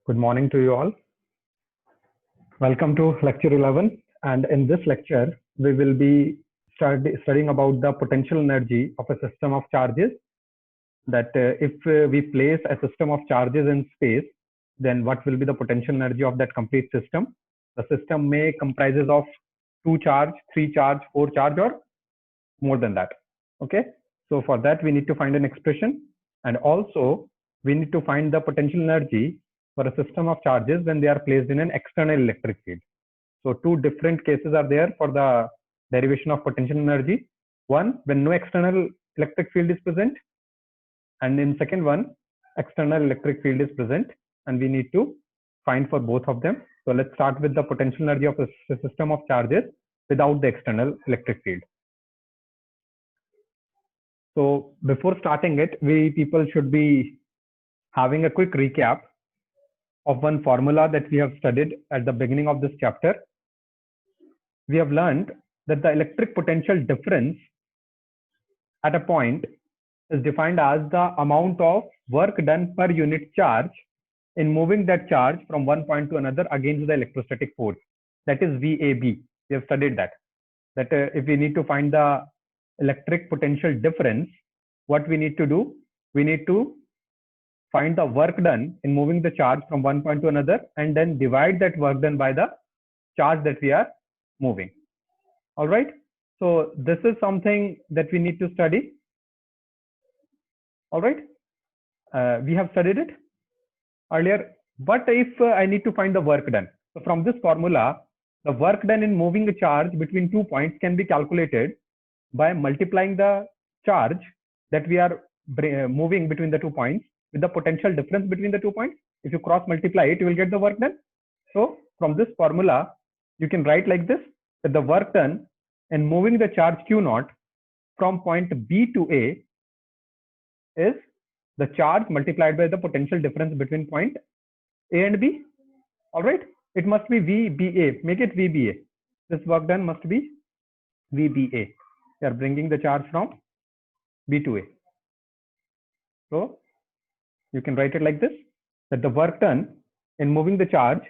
Good morning to you all. Welcome to lecture 11. And in this lecture, we will be studying about the potential energy of a system of charges. That if we place a system of charges in space, then what will be the potential energy of that complete system? The system may comprises of 2 charge, 3 charge, 4 charge, or more than that. Okay. So for that, we need to find an expression, and also we need to find the potential energy for a system of charges when they are placed in an external electric field. So two different cases are there for the derivation of potential energy. One, when no external electric field is present, and in second one, external electric field is present, and we need to find for both of them. So let's start with the potential energy of a system of charges without the external electric field. So before starting it, we people should be having a quick recap of one formula that we have studied at the beginning of this chapter. We have learned that the electric potential difference at a point is defined as the amount of work done per unit charge in moving that charge from one point to another against the electrostatic force. That is VAB. We have studied that. If we need to find the electric potential difference, what we need to do, we need to find the work done in moving the charge from one point to another and then divide that work done by the charge that we are moving. All right. So this is something that we need to study. All right. We have studied it earlier. But if I need to find the work done, so from this formula, the work done in moving a charge between 2 points can be calculated by multiplying the charge that we are moving between the 2 points with the potential difference between the 2 points. If you cross multiply it, you will get the work done. So from this formula, you can write like this, that the work done in moving the charge Q naught from point B to A is the charge multiplied by the potential difference between point A and B. All right. It must be VBA. Make it VBA. This work done must be VBA. We are bringing the charge from B to A. So you can write it like this, that the work done in moving the charge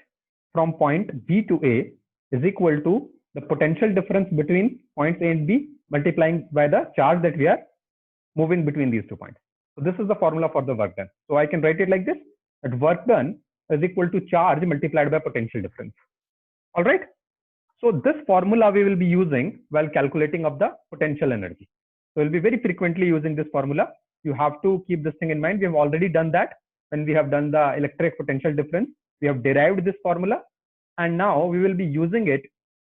from point B to A is equal to the potential difference between points A and B multiplying by the charge that we are moving between these 2 points. So this is the formula for the work done. So I can write it like this, that work done is equal to charge multiplied by potential difference. All right. So this formula we will be using while calculating of the potential energy. So we'll be very frequently using this formula. You have to keep this thing in mind. We have already done that when we have done the electric potential difference. We have derived this formula, and now we will be using it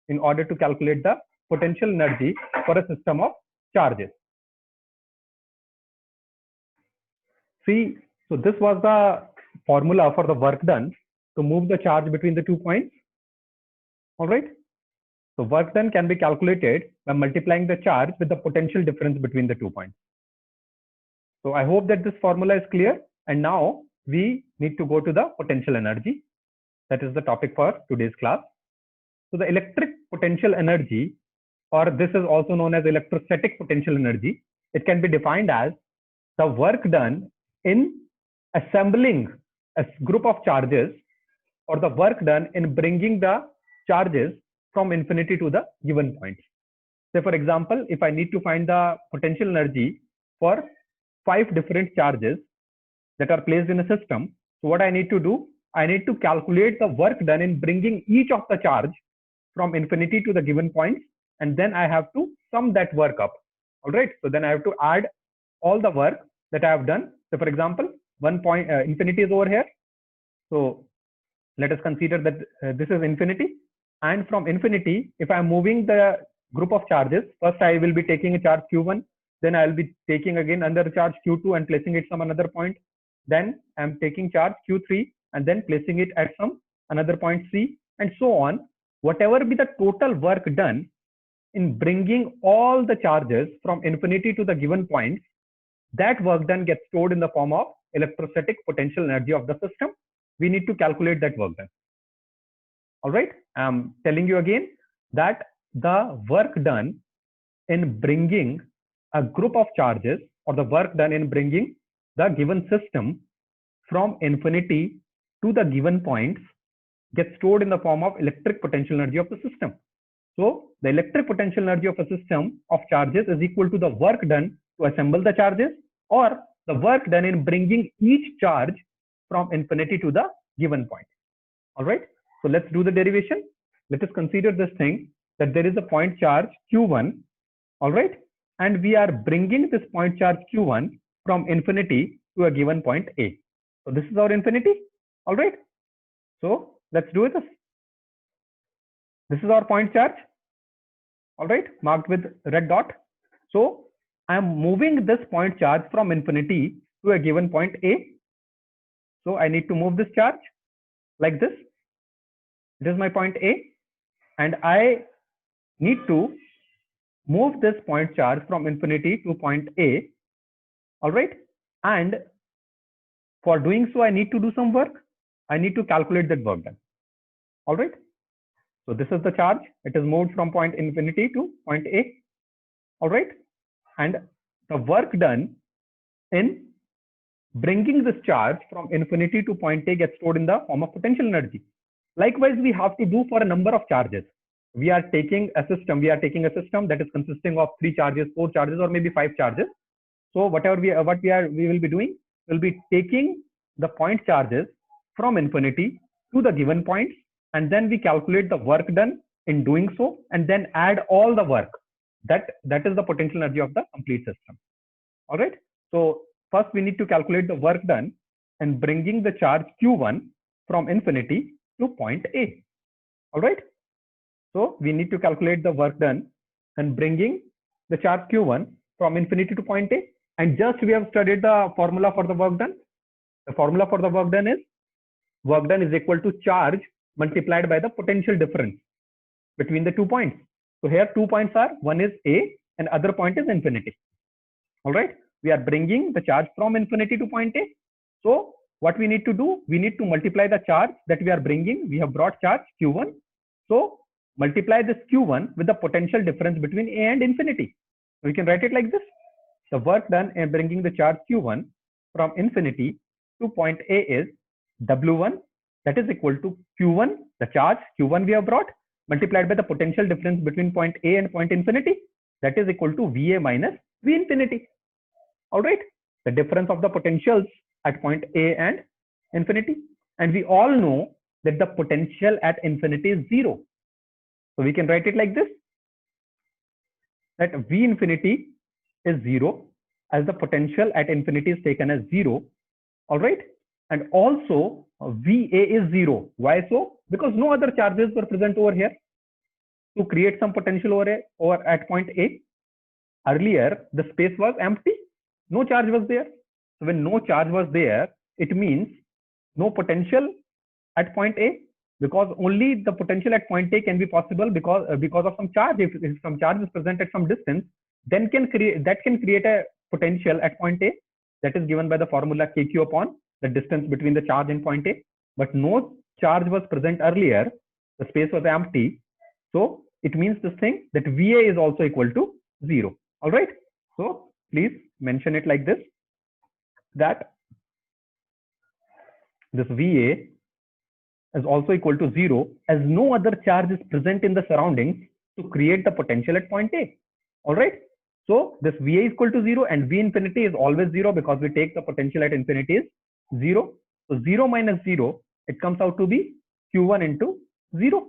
in order to calculate the potential energy for a system of charges. See, so this was the formula for the work done to move the charge between the 2 points. All right. So work done can be calculated by multiplying the charge with the potential difference between the 2 points. So I hope that this formula is clear. And now we need to go to the potential energy. That is the topic for today's class. So the electric potential energy, or this is also known as electrostatic potential energy, it can be defined as the work done in assembling a group of charges, or the work done in bringing the charges from infinity to the given point. Say for example, if I need to find the potential energy for 5 different charges that are placed in a system, so what I need to do, I need to calculate the work done in bringing each of the charge from infinity to the given points, and then I have to sum that work up. All right. So then I have to add all the work that I have done. So for example, one point infinity is over here. So let us consider that this is infinity, and from infinity, if I am moving the group of charges, first I will be taking a charge Q1, then I will be taking again another charge Q2 and placing it some another point. Then I am taking charge Q3 and then placing it at some another point C, and so on. Whatever be the total work done in bringing all the charges from infinity to the given points, that work done gets stored in the form of electrostatic potential energy of the system. We need to calculate that work done. All right. I'm telling you again that the work done in bringing a group of charges, or the work done in bringing the given system from infinity to the given points gets stored in the form of electric potential energy of the system. So the electric potential energy of a system of charges is equal to the work done to assemble the charges, or the work done in bringing each charge from infinity to the given point. All right. So let's do the derivation. Let us consider this thing that there is a point charge Q1. All right. And we are bringing this point charge Q1 from infinity to a given point A. So this is our infinity. All right. So let's do this. This is our point charge. All right, marked with red dot. So I am moving this point charge from infinity to a given point A. So I need to move this charge like this. This is my point A, and I need to move this point charge from infinity to point A. All right, and for doing so, I need to do some work. I need to calculate that work done. All right. So this is the charge. It is moved from point infinity to point A. All right. And the work done in bringing this charge from infinity to point A gets stored in the form of potential energy. Likewise, we have to do for a number of charges. We are taking a system. We are taking a system that is consisting of 3 charges, 4 charges, or maybe 5 charges. So whatever we will be doing, we'll be taking the point charges from infinity to the given points, and then we calculate the work done in doing so, and then add all the work. That is the potential energy of the complete system. All right. So first we need to calculate the work done and bringing the charge Q1 from infinity to point A. All right. So we need to calculate the work done and bringing the charge Q1 from infinity to point A. And just we have studied the formula for the work done. The formula for the work done is equal to charge multiplied by the potential difference between the 2 points. So here 2 points are, one is A and other point is infinity. All right. We are bringing the charge from infinity to point A. So what we need to do, we need to multiply the charge that we are bringing. We have brought charge Q1. So multiply this Q1 with the potential difference between A and infinity. So we can write it like this. The work done in bringing the charge Q1 from infinity to point A is W1, that is equal to Q1, the charge Q1 we have brought, multiplied by the potential difference between point A and point infinity, that is equal to VA minus V infinity. All right. The difference of the potentials at point A and infinity. And we all know that the potential at infinity is 0. So we can write it like this, that V infinity is 0 as the potential at infinity is taken as 0. All right. And also VA is 0. Why so? Because no other charges were present over here to create some potential over at point A. Earlier, the space was empty. No charge was there. So when no charge was there, it means no potential at point A, because only the potential at point A can be possible because of some charge. If some charge is present at some distance, then can create a potential at point A, that is given by the formula KQ upon the distance between the charge and point A. But no charge was present earlier. The space was empty. So it means this thing that VA is also equal to 0. All right. So please mention it like this, that this VA is also equal to 0 as no other charge is present in the surroundings to create the potential at point A. All right. So this VA is equal to 0 and V infinity is always 0 because we take the potential at infinity is 0. So 0 minus 0, it comes out to be Q1 into 0.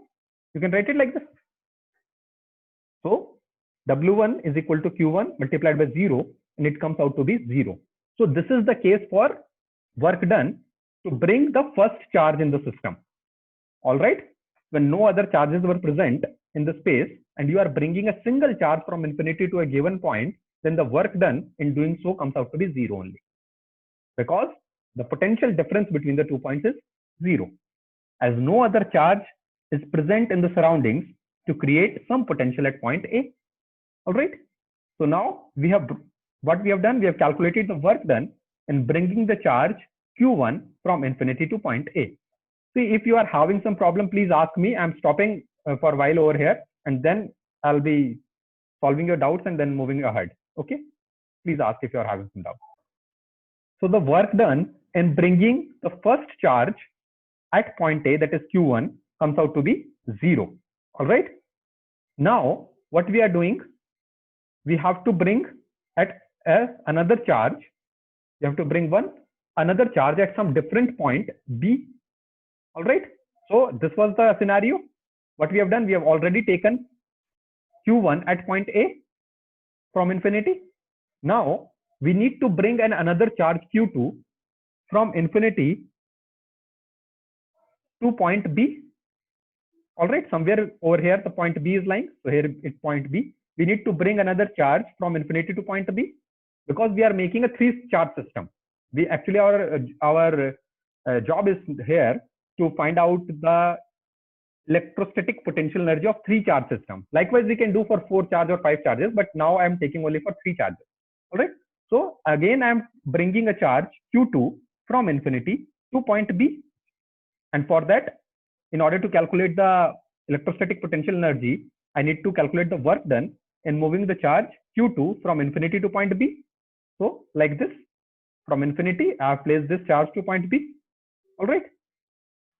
You can write it like this. So W1 is equal to Q1 multiplied by 0, and it comes out to be 0. So this is the case for work done to bring the first charge in the system. All right. When no other charges were present in the space and you are bringing a single charge from infinity to a given point, then the work done in doing so comes out to be 0 only, because the potential difference between the 2 points is 0, as no other charge is present in the surroundings to create some potential at point A. All right. So now we have done, we have calculated the work done in bringing the charge Q1 from infinity to point A. See, if you are having some problem, please ask me. I'm stopping for a while over here, and then I'll be solving your doubts and then moving ahead. Okay. Please ask if you are having some doubts. So the work done in bringing the first charge at point A, that is Q1, comes out to be 0. All right. Now, what we are doing, we have to bring at another charge. We have to bring another charge at some different point B. All right. So this was the scenario. What we have done, we have already taken Q1 at point A from infinity. Now we need to bring another charge Q2 from infinity to point B. All right, somewhere over here the point B is lying. So here it's point B. We need to bring another charge from infinity to point B because we are making a 3-charge system. We actually our job is here to find out the electrostatic potential energy of 3-charge system. Likewise, we can do for 4 charge or 5 charges, but now I'm taking only for 3 charges. All right. So again, I'm bringing a charge Q2 from infinity to point B, and for that, in order to calculate the electrostatic potential energy, I need to calculate the work done in moving the charge Q2 from infinity to point B. So like this, from infinity, I have placed this charge to point B. All right.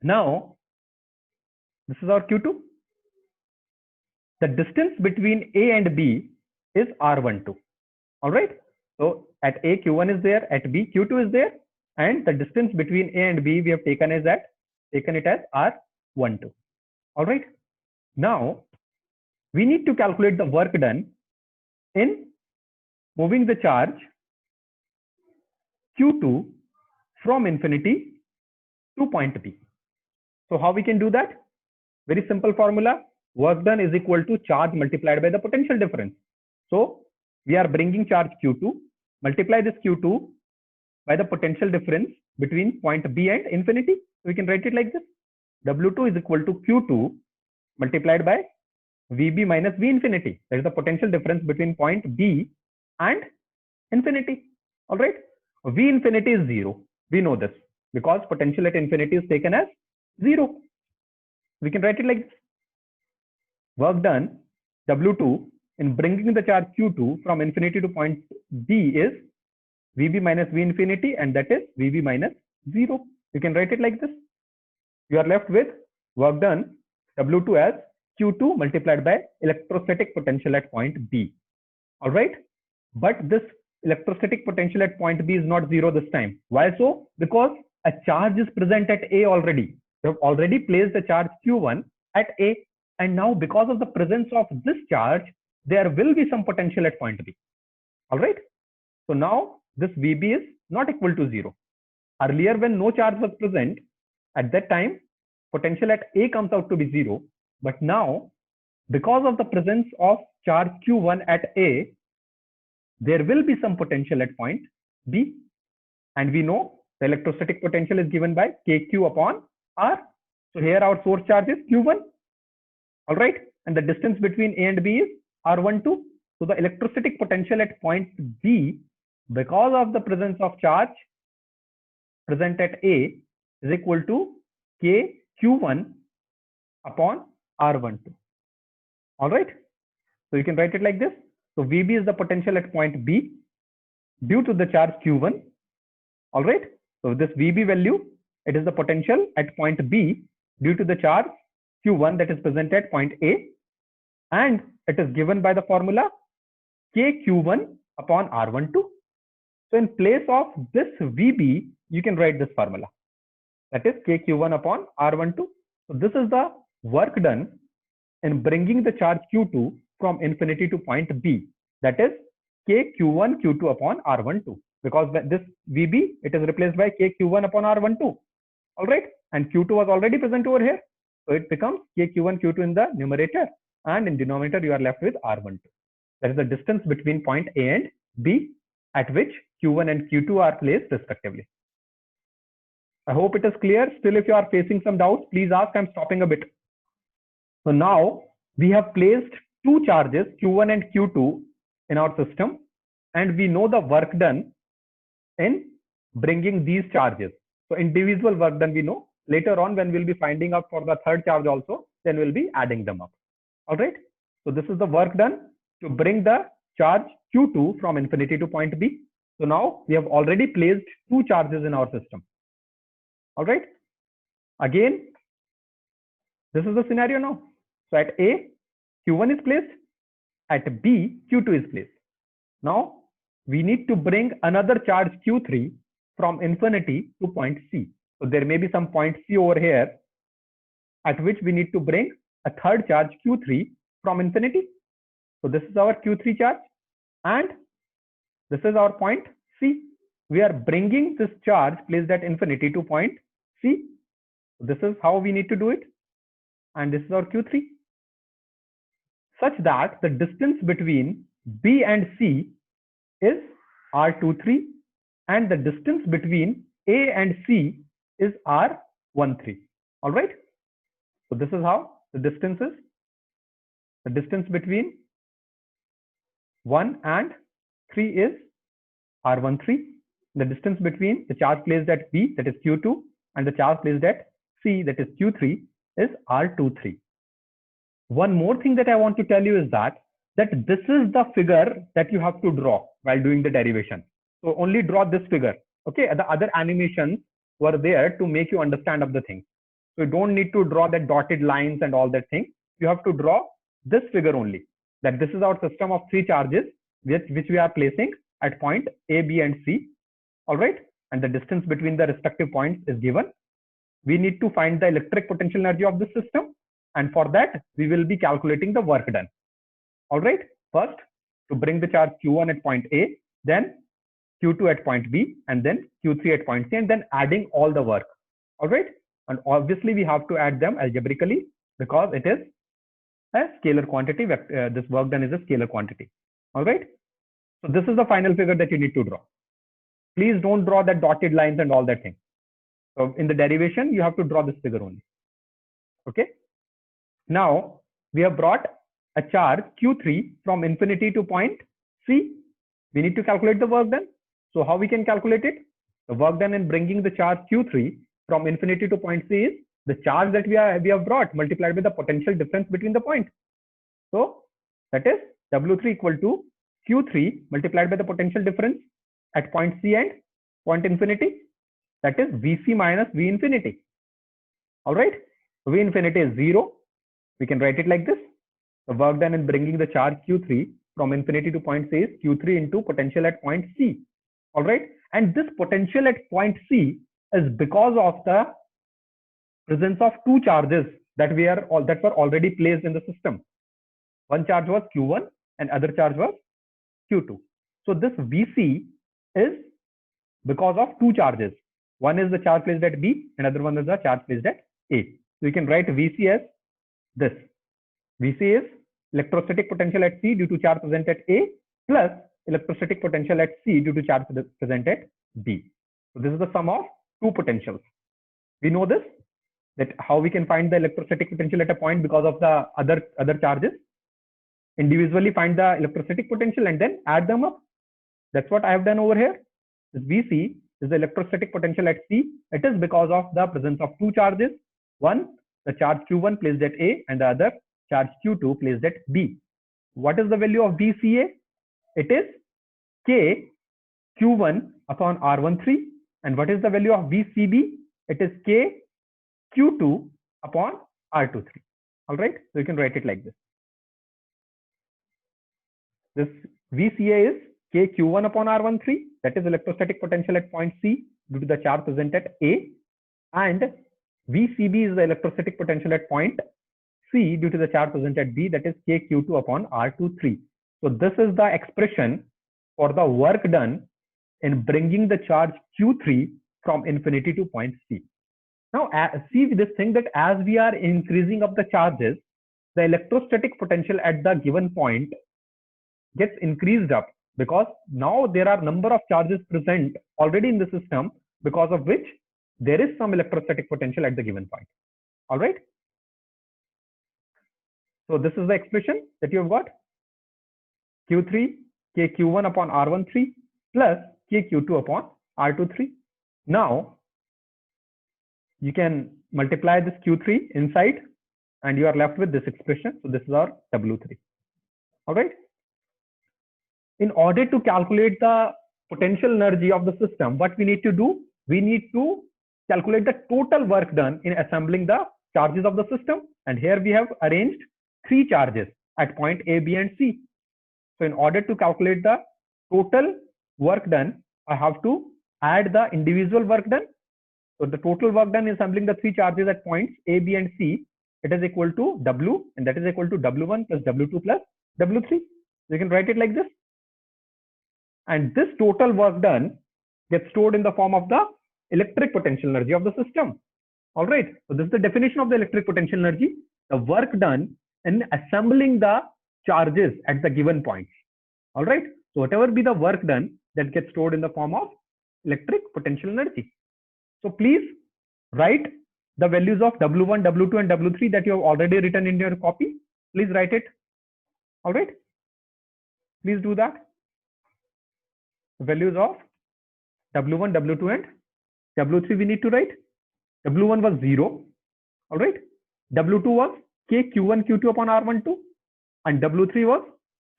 Now, this is our Q2. The distance between A and B is R12. All right. So at A, Q1 is there, at B, Q2 is there, and the distance between A and B we have taken it as R12. All right. Now we need to calculate the work done in moving the charge Q2 from infinity to point B. So how we can do that? Very simple formula. Work done is equal to charge multiplied by the potential difference. So we are bringing charge Q2, multiply this Q2 by the potential difference between point B and infinity. We can write it like this. W2 is equal to Q2 multiplied by VB minus V infinity. That is the potential difference between point B and infinity. All right. V infinity is 0. We know this because potential at infinity is taken as 0. We can write it like this. Work done, W2, in bringing the charge Q2 from infinity to point B is VB minus V infinity, and that is VB minus 0. You can write it like this. You are left with work done, W2 as Q2 multiplied by electrostatic potential at point B. All right. But this electrostatic potential at point B is not 0 this time. Why so? Because a charge is present at A already. You have already placed the charge Q1 at A. And now because of the presence of this charge, there will be some potential at point B. All right. So now this VB is not equal to 0. Earlier, when no charge was present, at that time, potential at A comes out to be 0. But now, because of the presence of charge Q1 at A, there will be some potential at point B. And we know the electrostatic potential is given by KQ upon R. So here our source charge is Q1. All right. And the distance between A and B is R12. So the electrostatic potential at point B, because of the presence of charge present at A, is equal to KQ1 upon R12. All right. So you can write it like this. So VB is the potential at point B due to the charge Q1. All right. So this VB value, it is the potential at point B due to the charge Q1 that is present at point A, and it is given by the formula KQ1 upon R12. So in place of this VB, you can write this formula, that is KQ1 upon R12. So this is the work done in bringing the charge Q2 from infinity to point B, that is KQ1 Q2 upon R12, because this VB, it is replaced by KQ1 upon R12. All right. And Q2 was already present over here. So it becomes KQ1 Q2 in the numerator, and in denominator you are left with R12. That is the distance between point A and B at which Q1 and Q2 are placed respectively. I hope it is clear. Still, if you are facing some doubts, please ask. I'm stopping a bit. So now we have placed two charges, Q1 and Q2, in our system, and we know the work done in bringing these charges. So individual work done we know. Later on, when we'll be finding out for the third charge also, then we'll be adding them up. All right. So this is the work done to bring the charge Q2 from infinity to point B. So now we have already placed two charges in our system. All right. Again, this is the scenario now. So at A, Q1 is placed. At B, Q2 is placed. Now we need to bring another charge Q3 from infinity to point C. So there may be some point C over here at which we need to bring a third charge Q3 from infinity. So this is our Q3 charge and this is our point C. We are bringing this charge placed at infinity to point C. This is how we need to do it. And this is our Q3. Such that the distance between B and C is R23 and the distance between A and C is R13. All right. So this is how the distance is. The distance between 1 and 3 is R13. The distance between the charge placed at B, that is Q2, and the charge placed at C, that is Q3, is R23. One more thing that I want to tell you is that this is the figure that you have to draw while doing the derivation. So only draw this figure. Okay, the other animations were there to make you understand of the thing. So you don't need to draw that dotted lines and all that thing. You have to draw this figure only. That this is our system of three charges which we are placing at point A, B, and C. All right, and the distance between the respective points is given. We need to find the electric potential energy of the system, and for that we will be calculating the work done. All right, first to bring the charge Q1 at point A, then Q2 at point B, and then Q3 at point C, and then adding all the work. All right, and obviously we have to add them algebraically because it is a scalar quantity. This work done is a scalar quantity. All right, so this is the final figure that you need to draw. Please don't draw that dotted lines and all that thing. So in the derivation, you have to draw this figure only. Okay. Now we have brought a charge Q3 from infinity to point C. We need to calculate the work done. So how we can calculate it? The work done in bringing the charge Q3 from infinity to point C is the charge that we have brought multiplied by the potential difference between the points. So that is W3 equal to Q3 multiplied by the potential difference at point C and point infinity. That is Vc minus V infinity. All right. V infinity is 0. We can write it like this. The work done in bringing the charge Q3 from infinity to point C is Q3 into potential at point C. All right. And this potential at point C is because of the presence of two charges that were already placed in the system. One charge was Q1 and other charge was Q2. So this Vc is because of two charges. One is the charge placed at B, another one is the charge placed at A. So you can write Vc as this. Vc is electrostatic potential at C due to charge present at A plus electrostatic potential at C due to charge present at B. So this is the sum of two potentials. We know this, that how we can find the electrostatic potential at a point because of the other charges. Individually find the electrostatic potential and then add them up. That's what I have done over here. This Vc is the electrostatic potential at C. It is because of the presence of two charges. One, the charge Q1 placed at A, and the other charge Q2 placed at B. What is the value of Vca? It is K Q1 upon R13. And what is the value of Vcb? It is K Q2 upon R23. All right. So you can write it like this. This Vca is K Q1 upon R13. That is electrostatic potential at point C due to the charge present at A. And Vcb is the electrostatic potential at point C due to the charge present at B. That is K Q2 upon R23. So this is the expression for the work done in bringing the charge Q3 from infinity to point C. Now see this thing that as we are increasing up the charges, the electrostatic potential at the given point gets increased up, because now there are number of charges present already in the system, because of which there is some electrostatic potential at the given point. All right. So this is the expression that you have got. Q3 K Q1 upon R13 plus K Q2 upon R23. Now you can multiply this Q3 inside and you are left with this expression. So this is our W3. All right. In order to calculate the potential energy of the system, what we need to do? We need to calculate the total work done in assembling the charges of the system. And here we have arranged 3 charges at point A, B, and C. So in order to calculate the total work done, I have to add the individual work done. So the total work done in assembling the 3 charges at points A, B, and C, it is equal to W, and that is equal to W1 plus W2 plus W3. You can write it like this. And this total work done gets stored in the form of the electric potential energy of the system. All right. So this is the definition of the electric potential energy, the work done in assembling the charges at the given points. All right. So whatever be the work done, that gets stored in the form of electric potential energy. So please write the values of W1, W2, and W3 that you have already written in your copy. Please write it. All right. Please do that. The values of W1, W2, and W3 we need to write. W1 was 0. All right. W2 was K Q1 Q2 upon R12, and W3 was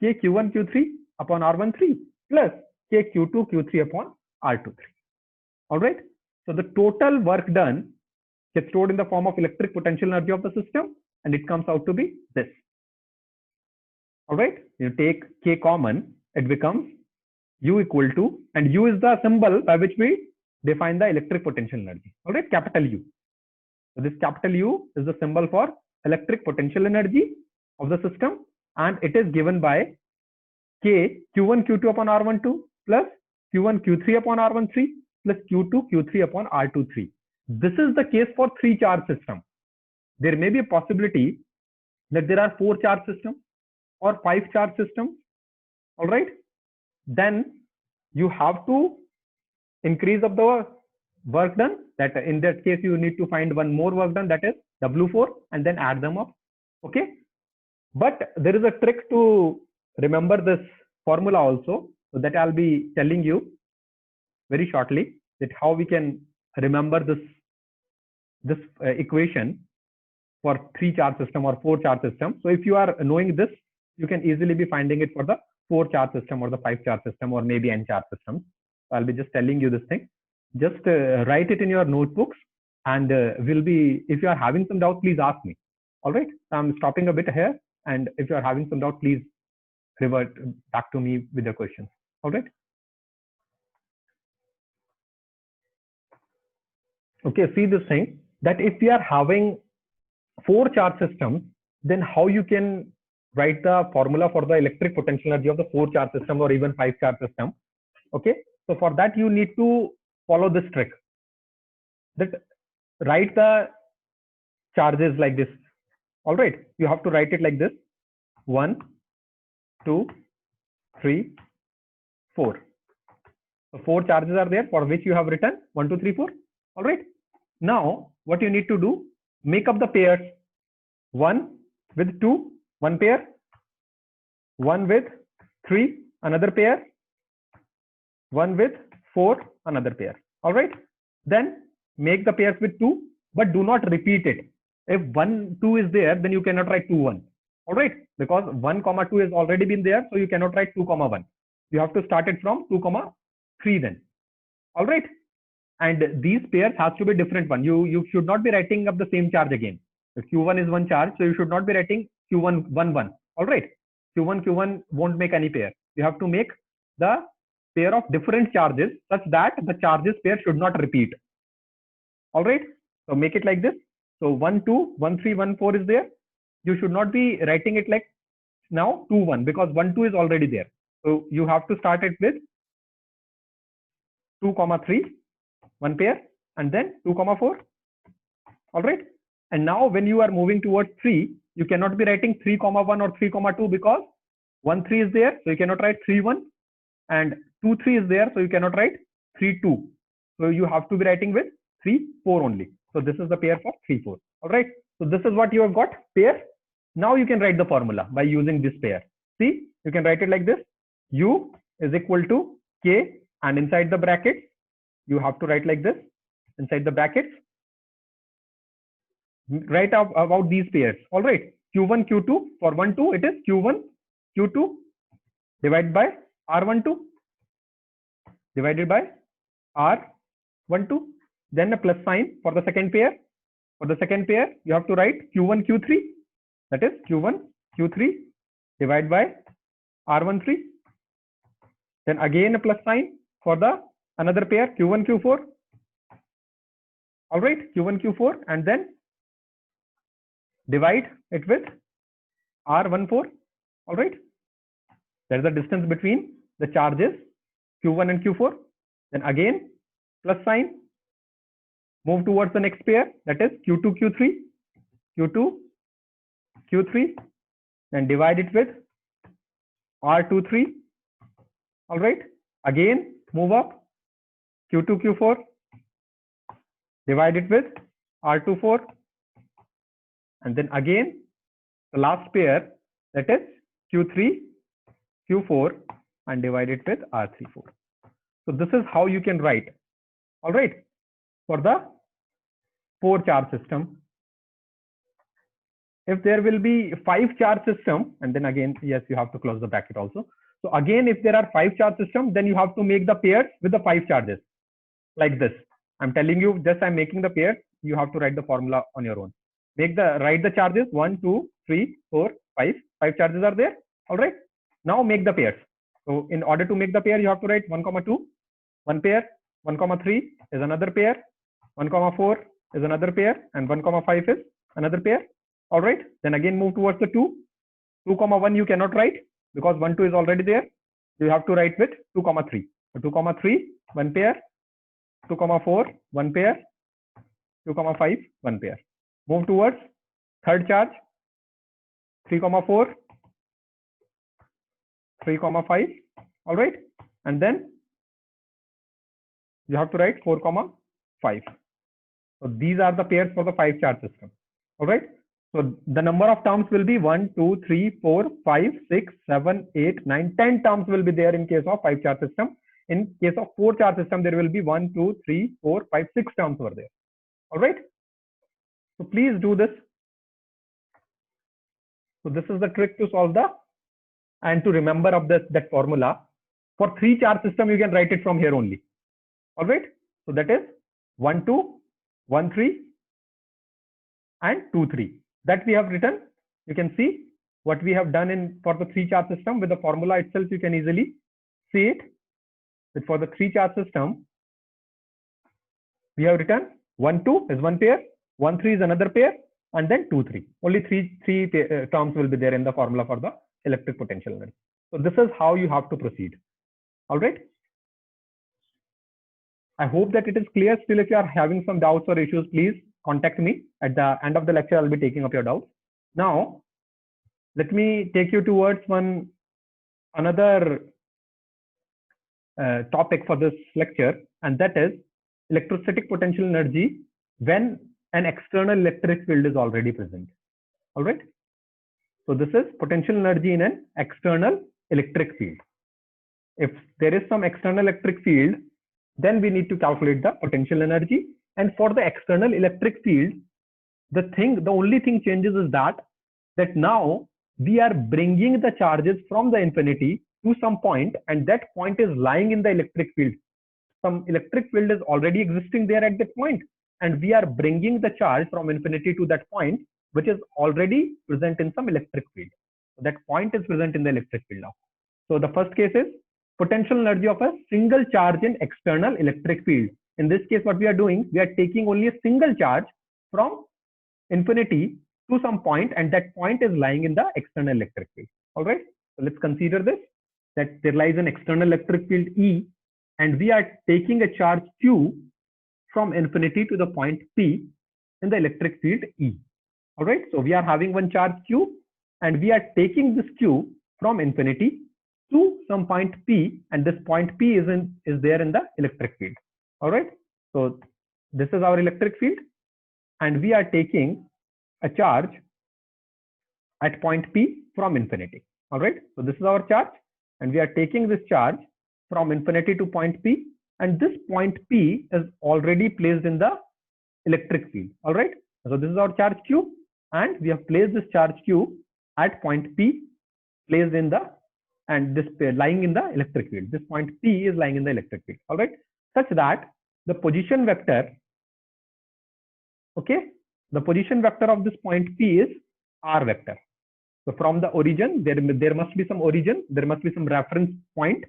K Q1 Q3 upon R13 plus K Q2 Q3 upon R23. All right. So the total work done gets stored in the form of electric potential energy of the system, and it comes out to be this. All right. You take K common, it becomes U equal to, and U is the symbol by which we define the electric potential energy. All right, capital U. So this capital U is the symbol for electric potential energy of the system, and it is given by K Q1 Q2 upon R12 plus Q1 Q3 upon R13 plus Q2 Q3 upon R23. This is the case for 3 charge system. There may be a possibility that there are 4 charge systems or 5 charge systems. All right. Then you have to increase of the work done. That in that case you need to find one more work done, that is W4, and then add them up. Okay. But there is a trick to remember this formula also, so that I'll be telling you very shortly, that how we can remember this equation for 3 charge system or 4 charge system. So if you are knowing this, you can easily be finding it for the 4 charge system or the 5 charge system or maybe n charge system. So I'll be just telling you this thing. Just write it in your notebooks, and will be, if you are having some doubt, please ask me. All right. So I'm stopping a bit here, and if you are having some doubt, please revert back to me with the questions. All right. Okay. See this thing, that if we are having 4 charge systems, then how you can write the formula for the electric potential energy of the 4 charge system or even 5 charge system. Okay. So for that, you need to follow this trick, that write the charges like this. All right. You have to write it like this: 1, 2, 3, 4. So 4 charges are there for which you have written 1, 2, 3, 4. All right. Now what you need to do, make up the pairs. 1 with 2, one pair. 1 with 3, another pair. 1 with 4, another pair. All right. Then make the pairs with 2, but do not repeat it. If 1, 2 is there, then you cannot write 2, 1. All right. Because 1, 2 has already been there. So you cannot write 2, 1. You have to start it from 2, 3 then. All right. And these pairs has to be different one. You should not be writing up the same charge again. So Q1 is one charge. So you should not be writing Q1, 1, 1. All right. Q1 won't make any pair. You have to make the pair of different charges such that the charges pair should not repeat. All right. So make it like this. So 1, 2, 1, 3, 1, 4 is there. You should not be writing it like now 2, 1, because 1, 2 is already there. So you have to start it with 2, 3, one pair, and then 2, 4. All right. And now when you are moving towards 3, you cannot be writing 3, 1 or 3, 2 because 1, 3 is there. So you cannot write 3, 1, and 2, 3 is there. So you cannot write 3, 2. So you have to be writing with 3, 4 only. So this is the pair for 3, 4. All right. So this is what you have got, pair. Now you can write the formula by using this pair. See, you can write it like this: U is equal to K, and inside the brackets, you have to write like this. Inside the brackets, write about these pairs. All right. Q1, Q2. For 1, 2, it is Q1, Q2 divided by R12 divided by R12. then a plus sign for the second pair. For the second pair, you have to write Q1, Q3. That is Q1, Q3 divided by R13. Then again a plus sign for the another pair Q1, Q4. All right, Q1, Q4, and then divide it with R14. All right, there is a distance between the charges Q1 and Q4. Then again plus sign, move towards the next pair, that is Q2, Q3, Q2, Q3, then divide it with R23. All right, again move up Q2, Q4, divide it with R24, and then again the last pair, that is Q3, Q4, and divide it with R34. So this is how you can write, all right, for the 4 charge system. If there will be 5 charge system, and then again, yes, you have to close the bracket also. So again, if there are 5 charge systems, then you have to make the pairs with the 5 charges like this. I'm telling you, just I'm making the pairs. You have to write the formula on your own. Write the charges 1, 2, 3, 4, 5. 5 charges are there. All right. Now make the pairs. So in order to make the pair, you have to write 1, 2, one pair, 1, 3 is another pair, 1, 4 is another pair, and 1, 5 is another pair. All right. Then again move towards the 2. 2, 1 you cannot write because 1, 2 is already there. You have to write with 2, 3. So 2, 3, one pair, 2, 4, one pair, 2, 5, one pair. Move towards third charge, 3, 4, 3, 5. All right. And then you have to write 4, 5. So these are the pairs for the 5 charge system. All right. So the number of terms will be 1, 2, 3, 4, 5, 6, 7, 8, 9, 10 terms will be there in case of 5 charge system. In case of 4 charge system, there will be 1, 2, 3, 4, 5, 6 terms over there. All right. So please do this. So this is the trick to solve the and to remember of that formula. For 3 charge system, you can write it from here only. All right. So that is 1, 2, 1, 3, and 2, 3. That we have written. You can see what we have done for the 3 charge system with the formula itself. You can easily see it. But for the 3 charge system, we have written 1, 2 is one pair, 1, 3 is another pair, and then 2, 3. Only three terms will be there in the formula for the electric potential energy. So this is how you have to proceed. All right. I hope that it is clear. Still, if you are having some doubts or issues, please contact me. At the end of the lecture, I'll be taking up your doubts. Now, let me take you towards another topic for this lecture, and that is electrostatic potential energy when an external electric field is already present. All right. So this is potential energy in an external electric field. If there is some external electric field, then we need to calculate the potential energy. And for the external electric field, the only thing changes is that now we are bringing the charges from the infinity to some point, and that point is lying in the electric field. Some electric field is already existing there at that point, and we are bringing the charge from infinity to that point, which is already present in some electric field. So that point is present in the electric field now. So the first case is potential energy of a single charge in external electric field. In this case, what we are doing, we are taking only a single charge from infinity to some point, and that point is lying in the external electric field. All right. So let's consider this, that there lies an external electric field E, and we are taking a charge Q from infinity to the point P in the electric field E. All right. So we are having one charge Q, and we are taking this Q from infinity to some point P, and this point P is there in the electric field. All right. So this is our electric field, and we are taking a charge at point P from infinity. All right. So this is our charge, and we are taking this charge from infinity to point P, and this point P is already placed in the electric field. All right. So this is our charge Q, and we have placed this charge Q at point P, placed in the, and this lying in the electric field. This point P is lying in the electric field. All right. Such that the position vector Okay, the position vector of this point P is r vector. So from the origin, there must be some origin, there must be some reference point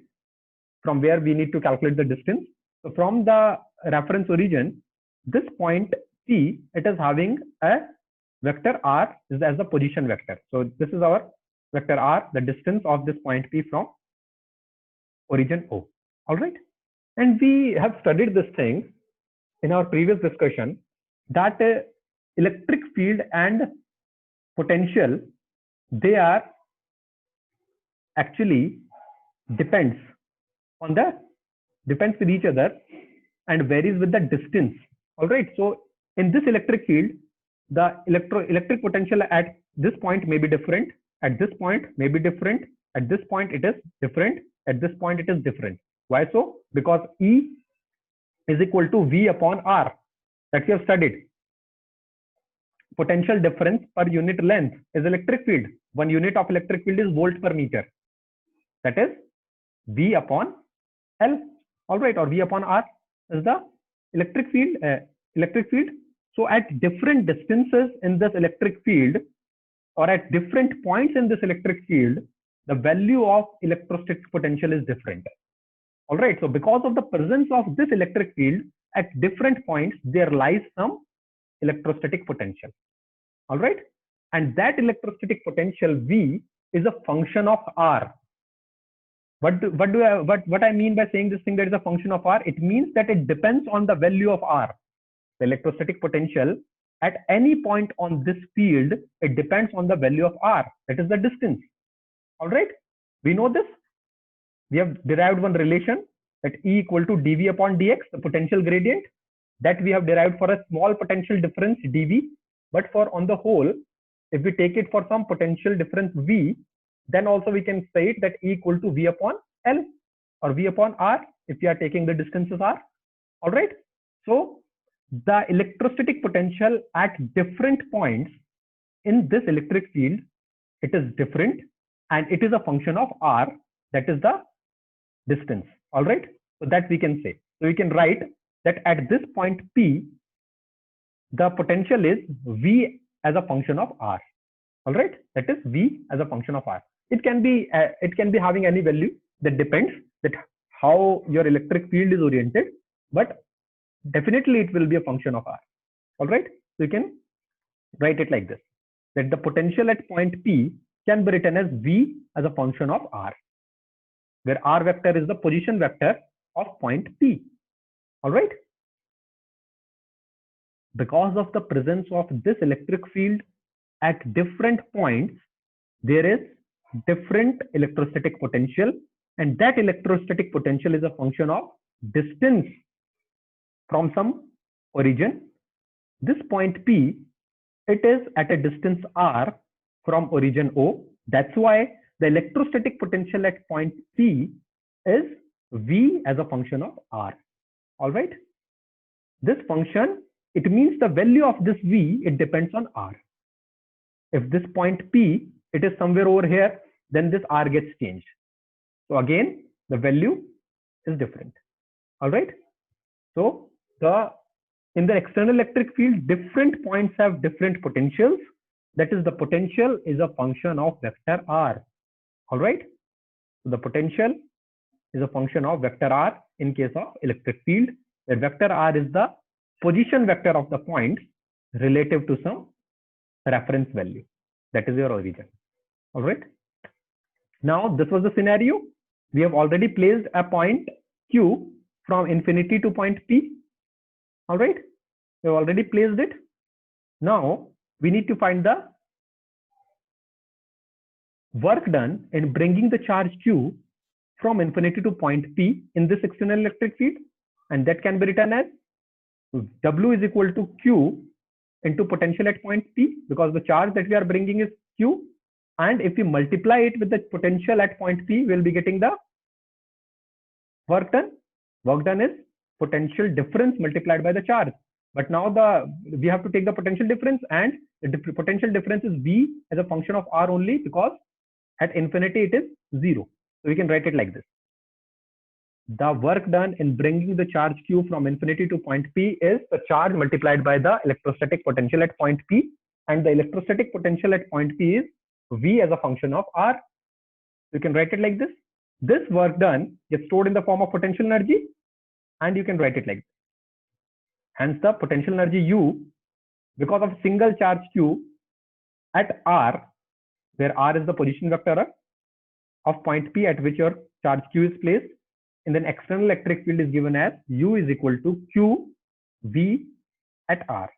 from where we need to calculate the distance. So from the reference origin, this point P, it is having a vector r as the position vector. So this is our vector r, the distance of this point P from origin O. All right. And we have studied this thing in our previous discussion that electric field and potential, they are actually depends with each other and varies with the distance. All right. So in this electric field, the electric potential at this point may be different, at this point may be different, at this point it is different, at this point it is different. Why so? Because E is equal to V upon R, that we have studied. Potential difference per unit length is electric field. 1 unit of electric field is volt per meter. That is V upon L. All right, or V upon R is the electric field. So at different distances in this electric field, or at different points in this electric field, the value of electrostatic potential is different. All right. So because of the presence of this electric field at different points, there lies some electrostatic potential. All right. And that electrostatic potential V is a function of R. What I mean by saying this thing that is a function of R? It means that it depends on the value of R. The electrostatic potential at any point on this field, it depends on the value of R. That is the distance. All right. We know this. We have derived one relation that E equal to dV upon dx, the potential gradient, that we have derived for a small potential difference dV. But for on the whole, if we take it for some potential difference V, then also we can say that E equal to V upon L or V upon R if we are taking the distances R. All right. So the electrostatic potential at different points in this electric field, it is different and it is a function of R, that is the distance. All right. So that we can say. So we can write that at this point P, the potential is V as a function of R. All right. That is V as a function of R. It can be having any value, that depends that how your electric field is oriented, but definitely it will be a function of R. All right. So you can write it like this, that the potential at point P can be written as V as a function of R, where R vector is the position vector of point P. All right. Because of the presence of this electric field at different points, there is different electrostatic potential, and that electrostatic potential is a function of distance from some origin. This point P, it is at a distance R from origin O. That's why the electrostatic potential at point P is V as a function of R. All right. This function, it means the value of this V, it depends on R. If this point P, it is somewhere over here, then this R gets changed. So again, the value is different. All right. So in the external electric field, different points have different potentials. That is, the potential is a function of vector R. All right. So the potential is a function of vector R in case of electric field, where vector R is the position vector of the point relative to some reference value. That is your origin. All right. Now, this was the scenario. We have already placed a point Q from infinity to point P. All right. We have already placed it. Now, we need to find the work done in bringing the charge Q from infinity to point P in this external electric field. And that can be written as W is equal to Q into potential at point P, because the charge that we are bringing is Q. And if we multiply it with the potential at point P, we'll be getting the work done. Work done is potential difference multiplied by the charge. But now we have to take the potential difference, and the potential difference is V as a function of R only, because at infinity it is 0. So we can write it like this. the work done in bringing the charge Q from infinity to point P is the charge multiplied by the electrostatic potential at point P, and the electrostatic potential at point P is V as a function of R. You can write it like this. This work done gets stored in the form of potential energy, and you can write it like this. Hence, the potential energy U, because of single charge Q at R, where R is the position vector of point P at which your charge Q is placed, and then external electric field is given as U is equal to Q V at R.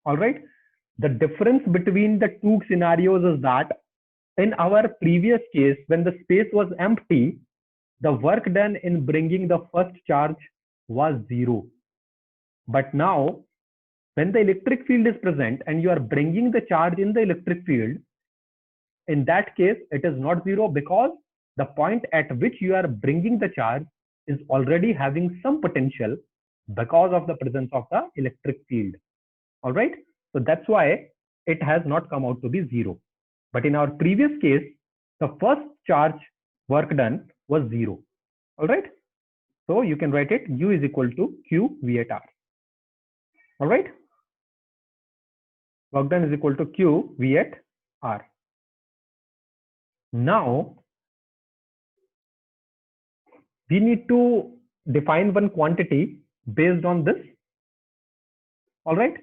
All right. The difference between the two scenarios is that in our previous case, when the space was empty, the work done in bringing the first charge was 0. But now, when the electric field is present and you are bringing the charge in the electric field, in that case, it is not 0 because the point at which you are bringing the charge is already having some potential because of the presence of the electric field. All right. So that's why it has not come out to be 0. But in our previous case, the first charge work done was 0. All right. So you can write it U is equal to Q V at R. All right. Work done is equal to Q V at R. Now, we need to define one quantity based on this. All right.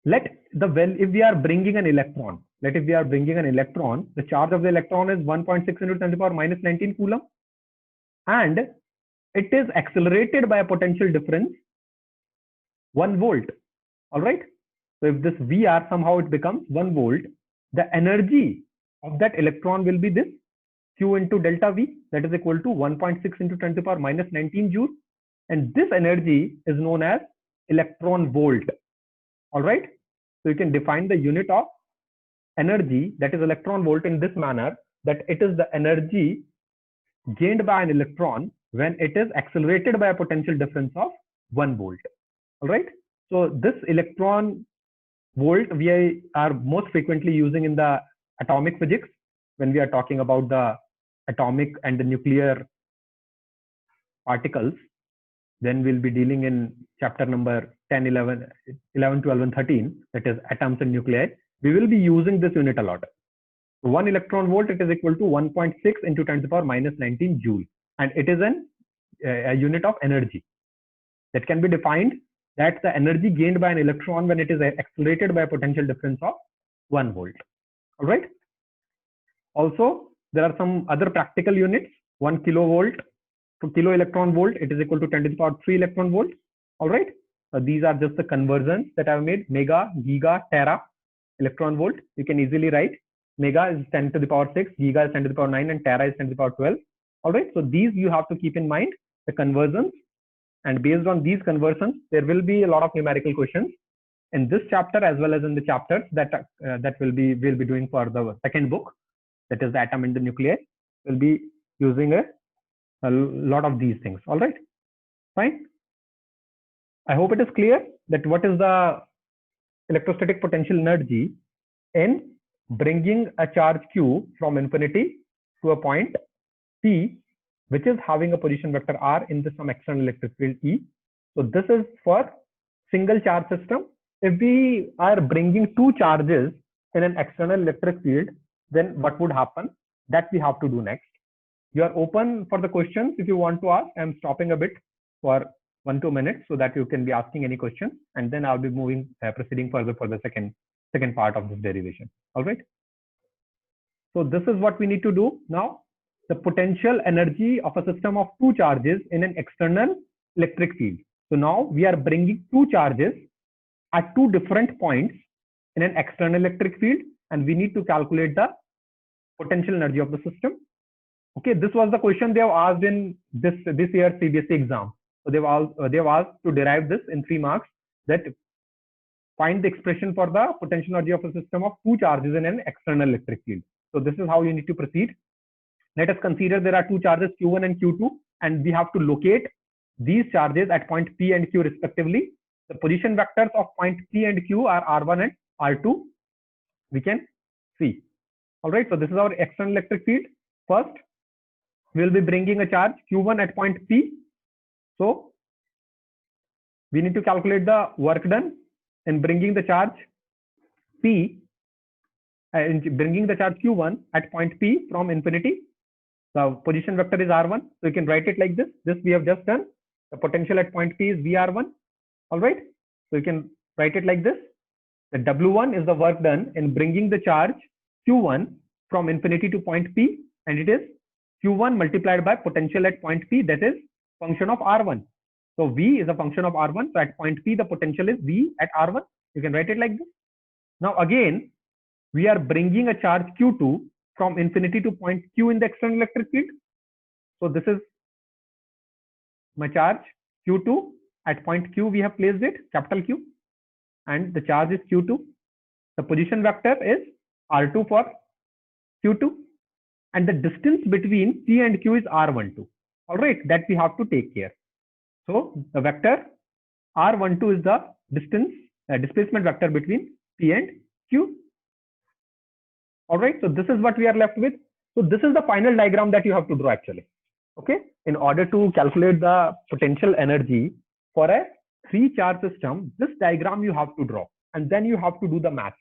If we are bringing an electron, the charge of the electron is 1.6 into 10 to the power minus 19 coulomb, and it is accelerated by a potential difference 1 volt. All right. So if this VR somehow it becomes 1 volt, the energy of that electron will be this Q into delta V, that is equal to 1.6 into 10 to the power minus 19 joules. And this energy is known as electron volt. All right. So you can define the unit of energy, that is electron volt, in this manner, that it is the energy gained by an electron when it is accelerated by a potential difference of 1 volt. All right. So this electron volt we are most frequently using in the atomic physics when we are talking about the atomic and the nuclear particles. Then we'll be dealing in chapter number 10, 11, 12, and 13, that is atoms and nuclei. We will be using this unit a lot. So 1 electron volt, it is equal to 1.6 into 10 to the power minus 19 joule. And it is a unit of energy that can be defined that the energy gained by an electron when it is accelerated by a potential difference of 1 volt. All right. Also, there are some other practical units. 1 kilovolt to kilo electron volt, it is equal to 10 to the power 3 electron volt. All right. These are just the conversions that I've made. Mega, giga, tera, electron volt. You can easily write. Mega is 10 to the power 6, giga is 10 to the power 9, and tera is 10 to the power 12. All right. So these you have to keep in mind, the conversions. And based on these conversions, there will be a lot of numerical questions in this chapter as well as in the chapters that we'll be doing for the second book, that is the atom and the nuclei. We'll be using a lot of these things. All right. Fine. I hope it is clear that what is the electrostatic potential energy in bringing a charge Q from infinity to a point P, which is having a position vector R in some external electric field E. So this is for single charge system. If we are bringing two charges in an external electric field, then what would happen? That we have to do next. You are open for the questions if you want to ask. I'm stopping a bit for 1-2 minutes so that you can be asking any questions, and then I'll be proceeding further for the second part of this derivation. All right. So this is what we need to do now. The potential energy of a system of two charges in an external electric field. So now we are bringing two charges at two different points in an external electric field, and we need to calculate the potential energy of the system. Okay, this was the question they have asked in this year's CBSE exam. So they've asked to derive this in 3 marks, that find the expression for the potential energy of a system of two charges in an external electric field. So this is how you need to proceed. Let us consider there are two charges Q1 and Q2, and we have to locate these charges at point P and Q respectively. The position vectors of point P and Q are R1 and R2. We can see. All right. So this is our external electric field. First, we will be bringing a charge Q1 at point P. So we need to calculate the work done in bringing the charge P and bringing the charge Q1 at point P from infinity. The position vector is R1. So you can write it like this. This we have just done. The potential at point P is VR1. All right. So you can write it like this. The W1 is the work done in bringing the charge Q1 from infinity to point P, and it is Q1 multiplied by potential at point P, that is function of R1. So V is a function of R1. So at point P, the potential is V at R1. You can write it like this. Now again, we are bringing a charge Q2 from infinity to point Q in the external electric field. So this is my charge Q2 at point Q. We have placed it, capital Q, and the charge is Q2. The position vector is R2 for Q2, and the distance between P and Q is R12. All right, that we have to take care. So the vector R12 is the distance displacement vector between P and Q. All right, so this is what we are left with. So this is the final diagram that you have to draw actually. Okay, in order to calculate the potential energy for a three charge system, this diagram you have to draw, and then you have to do the math.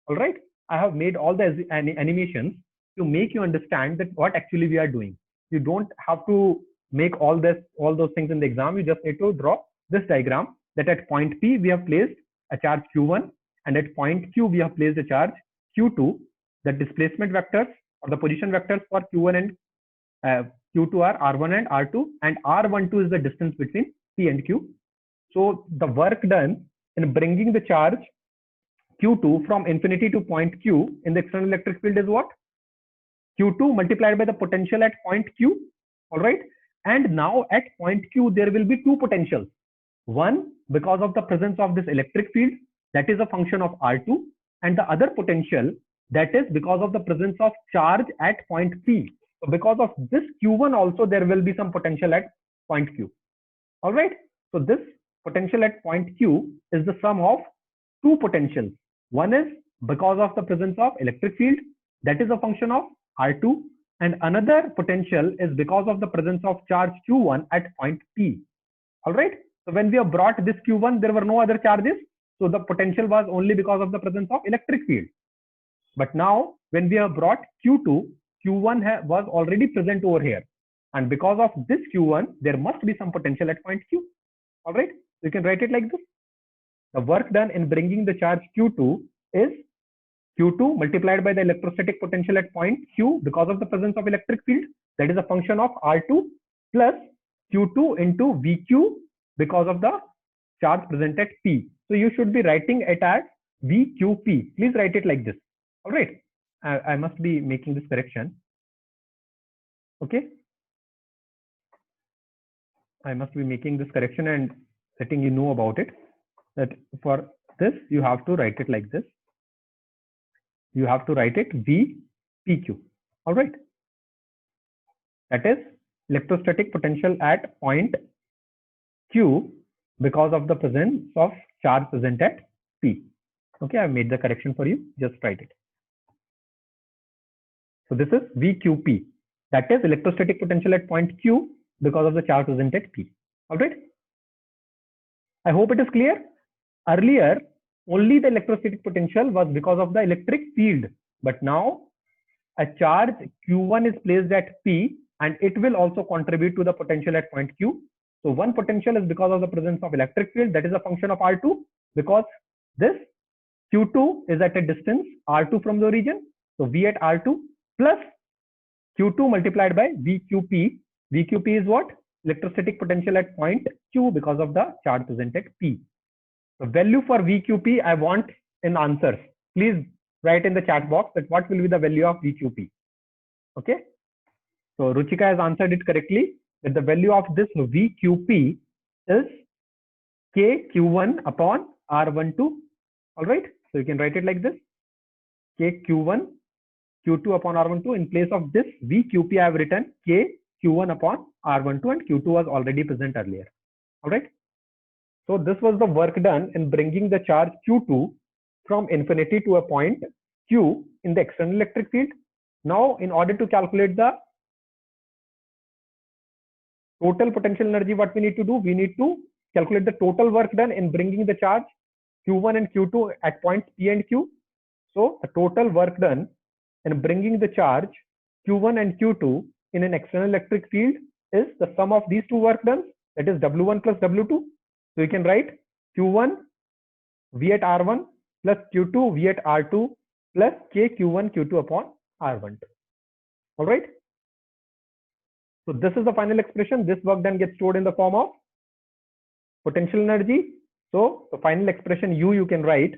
All right, I have made all the animations to make you understand that what actually we are doing. You don't have to make all those things in the exam. You just need to draw this diagram, that at point P we have placed a charge Q1, and at point Q we have placed a charge Q2. The displacement vectors or the position vectors for Q1 and Q2 are R1 and R2, and R12 is the distance between P and Q. So the work done in bringing the charge Q2 from infinity to point Q in the external electric field is what? Q2 multiplied by the potential at point Q. All right. And now at point Q, there will be two potentials. One, because of the presence of this electric field, that is a function of R2, and the other potential, that is because of the presence of charge at point P. So because of this Q1 also, there will be some potential at point Q. All right. So this potential at point Q is the sum of two potentials. One is because of the presence of electric field, that is a function of R2, and another potential is because of the presence of charge Q1 at point P. All right. So when we have brought this Q1, there were no other charges. So the potential was only because of the presence of electric field. But now when we have brought Q2, Q1 was already present over here. And because of this Q1, there must be some potential at point Q. All right. You can write it like this. The work done in bringing the charge Q2 is Q2 multiplied by the electrostatic potential at point Q because of the presence of electric field. That is a function of R2 plus Q2 into VQ because of the charge present at P. So you should be writing it as VQP. Please write it like this. All right. I must be making this correction. Okay. I must be making this correction and letting you know about it. That for this, you have to write it like this. You have to write it VPQ. All right. That is electrostatic potential at point Q because of the presence of charge present at P. Okay, I made the correction for you. Just write it. So this is VQP. That is electrostatic potential at point Q because of the charge present at P. All right. I hope it is clear. Earlier, only the electrostatic potential was because of the electric field. But now a charge Q1 is placed at P, and it will also contribute to the potential at point Q. So one potential is because of the presence of electric field, that is a function of R2, because this Q2 is at a distance R2 from the origin. So V at R2 plus Q2 multiplied by VQP. VQP is what? Electrostatic potential at point Q because of the charge present at P. The value for VQP I want in answers. Please write in the chat box that what will be the value of VQP. Okay. So Ruchika has answered it correctly, that the value of this VQP is KQ1 upon R12. All right. So you can write it like this. KQ1, Q2 upon R12. In place of this VQP, I have written KQ1 upon R12, and Q2 was already present earlier. All right. So this was the work done in bringing the charge Q2 from infinity to a point Q in the external electric field. Now, in order to calculate the total potential energy, what we need to do, we need to calculate the total work done in bringing the charge Q1 and Q2 at points P and Q. So the total work done in bringing the charge Q1 and Q2 in an external electric field is the sum of these two work done, that is W1 plus W2. So you can write Q1 V at R1 plus Q2 V at R2 plus K Q1 Q2 upon R12. All right. So this is the final expression. This work done gets stored in the form of potential energy. So the final expression U, you can write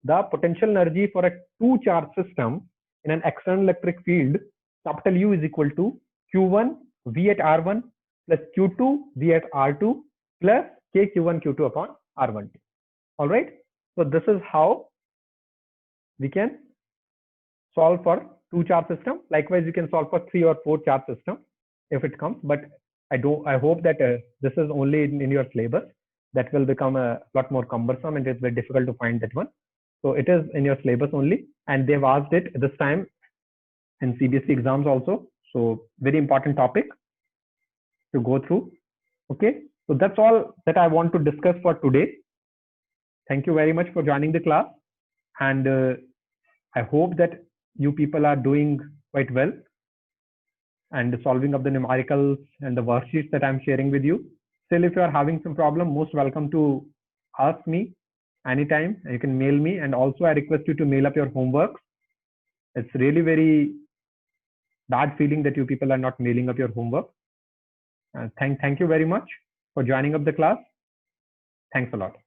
the potential energy for a two charge system in an external electric field, capital U is equal to Q1 V at R1 plus Q2 V at R2 plus K Q1 Q2 upon R12. All right. So this is how we can solve for two charge system. Likewise, you can solve for 3 or 4 charge system if it comes, but I hope that this is only in your syllabus. That will become a lot more cumbersome and it's very difficult to find that one. So it is in your syllabus only, and they've asked it this time in CBSE exams also. So very important topic to go through. Okay, so that's all that I want to discuss for today. Thank you very much for joining the class, and I hope that you people are doing quite well and solving up the numericals and the worksheets that I'm sharing with you. Still, if you are having some problem, most welcome to ask me anytime. You can mail me, and also I request you to mail up your homework. It's really very bad feeling that you people are not mailing up your homework. Thank you very much for joining up the class. Thanks a lot.